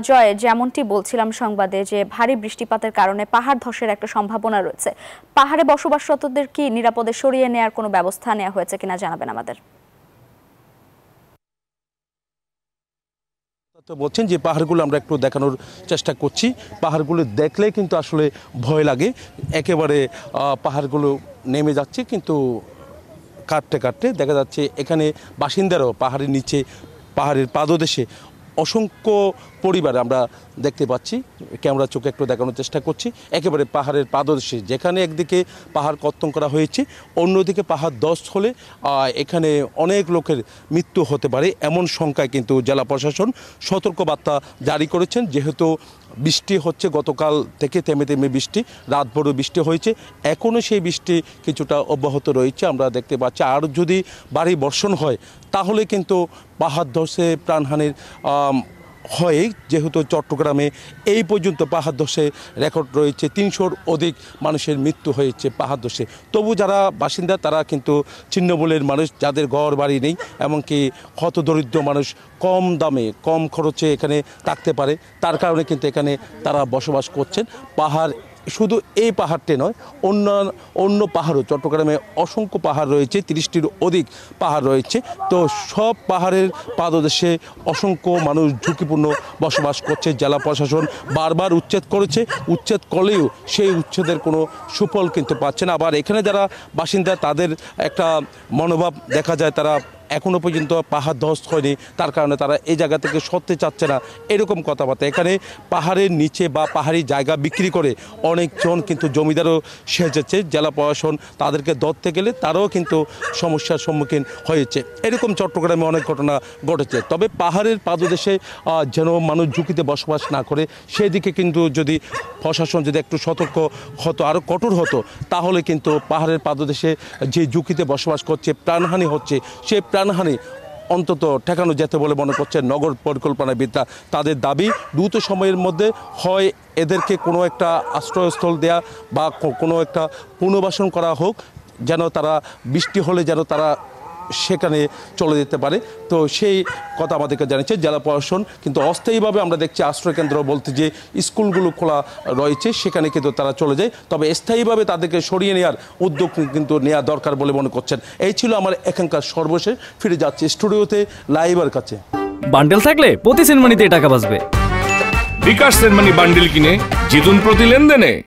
জয়, যেমনটি বলছিলাম সংবাদে যে ভারী বৃষ্টিপাতের কারণে পাহাড় ধসের একটা সম্ভাবনা রয়েছে। পাহাড়ে বসবাসরতদের কি নিরাপদে সরিয়ে নেওয়ার কোনো ব্যবস্থা নেওয়া হয়েছে কিনা জানাবেন আমাদের। তো বলছেন যে পাহাড়গুলো আমরা একটু দেখানোর চেষ্টা করছি। পাহাড়গুলো দেখলে কিন্তু আসলে ভয় লাগে, একেবারে পাহাড়গুলো নেমে যাচ্ছে, কিন্তু কাটতে কাটতে দেখা যাচ্ছে এখানে বাসিন্দারাও পাহাড়ের নিচে, পাহাড়ের পাদদেশে অসংখ্য পরিবার আমরা দেখতে পাচ্ছি। ক্যামেরা চোখে একটু দেখানোর চেষ্টা করছি। একেবারে পাহাড়ের পাদদেশে, যেখানে একদিকে পাহাড় কর্তন করা হয়েছে, অন্যদিকে পাহাড় ধস হলে এখানে অনেক লোকের মৃত্যু হতে পারে, এমন সংখ্যায় কিন্তু জেলা প্রশাসন সতর্কবার্তা জারি করেছেন। যেহেতু বৃষ্টি হচ্ছে, গতকাল থেকে থেমে থেমে বৃষ্টি, রাতভরও বৃষ্টি হয়েছে, এখনও সেই বৃষ্টি কিছুটা অব্যাহত রয়েছে আমরা দেখতে পাচ্ছি। আর যদি ভারী বর্ষণ হয় তাহলে কিন্তু পাহাড় ধসে প্রাণহানির হয়। যেহেতু চট্টগ্রামে এই পর্যন্ত পাহাড় ধসে রেকর্ড রয়েছে, 300-র অধিক মানুষের মৃত্যু হয়েছে পাহাড় ধসে। তবু যারা বাসিন্দা তারা কিন্তু ছিন্নমূলের মানুষ, যাদের ঘর বাড়ি নেই, এমনকি হতদরিদ্র মানুষ কম দামে কম খরচে এখানে থাকতে পারে, তার কারণে কিন্তু এখানে তারা বসবাস করছেন। পাহাড় শুধু এই পাহাড়টি নয়, অন্য পাহাড়ও, চট্টগ্রামে অসংখ্য পাহাড় রয়েছে, 30টির অধিক পাহাড় রয়েছে। তো সব পাহাড়ের পাদদেশে অসংখ্য মানুষ ঝুঁকিপূর্ণ বসবাস করছে। জেলা প্রশাসন বারবার উচ্ছেদ করেছে, উচ্ছেদ করলেও সেই উচ্ছেদের কোনো সুফল কিন্তু পাচ্ছে না। আবার এখানে যারা বাসিন্দা তাদের একটা মনোভাব দেখা যায়, তারা এখনও পর্যন্ত পাহাড় ধস হয়নি, তার কারণে তারা এই জায়গা থেকে সরতে চাচ্ছে না, এরকম কথাবার্তা। এখানে পাহাড়ের নিচে বা পাহাড়ি জায়গা বিক্রি করে অনেকজন কিন্তু জমিদারও সেজেছে। জেলা প্রশাসন তাদেরকে ধরতে গেলে তারাও কিন্তু সমস্যার সম্মুখীন হয়েছে। এরকম চট্টগ্রামে অনেক ঘটনা ঘটেছে। তবে পাহাড়ের পাদদেশে যেন মানুষ ঝুঁকিতে বসবাস না করে, সেদিকে কিন্তু যদি প্রশাসন যদি একটু সতর্ক হতো, আরও কঠোর হতো, তাহলে কিন্তু পাহাড়ের পাদদেশে যে ঝুঁকিতে বসবাস করছে, প্রাণহানি হচ্ছে, সে প্রাণহানি অন্তত ঠেকানো যেতে বলে মনে করছে নগর পরিকল্পনাবিদরা। তাদের দাবি দ্রুত সময়ের মধ্যে হয় এদেরকে কোনো একটা আশ্রয়স্থল দেয়া বা কোনো একটা পুনর্বাসন করা হোক, যেন তারা বৃষ্টি হলে যেন তারা সেখানে চলে যেতে পারে। তো সেই কথা আমাদেরকে জানিয়েছে জেলা প্রশাসন। কিন্তু অস্থায়ীভাবে আমরা দেখছি আশ্রয়কেন্দ্র বলতে যে স্কুলগুলো খোলা রয়েছে, সেখানে কিন্তু তারা চলে যায়। তবে স্থায়ীভাবে তাদেরকে সরিয়ে নেওয়ার উদ্যোগ কিন্তু নেওয়া দরকার বলে মনে করছেন। এই ছিল আমার এখানকার সর্বশেষ। ফিরে যাচ্ছি স্টুডিওতে লাইবার কাছে। বান্ডেল থাকলে প্রতি সেনমানিতে টাকা বাঁচবে। বিকাশ সেনমানি বান্ডেল কিনে জিতুন প্রতি লেনদেনে।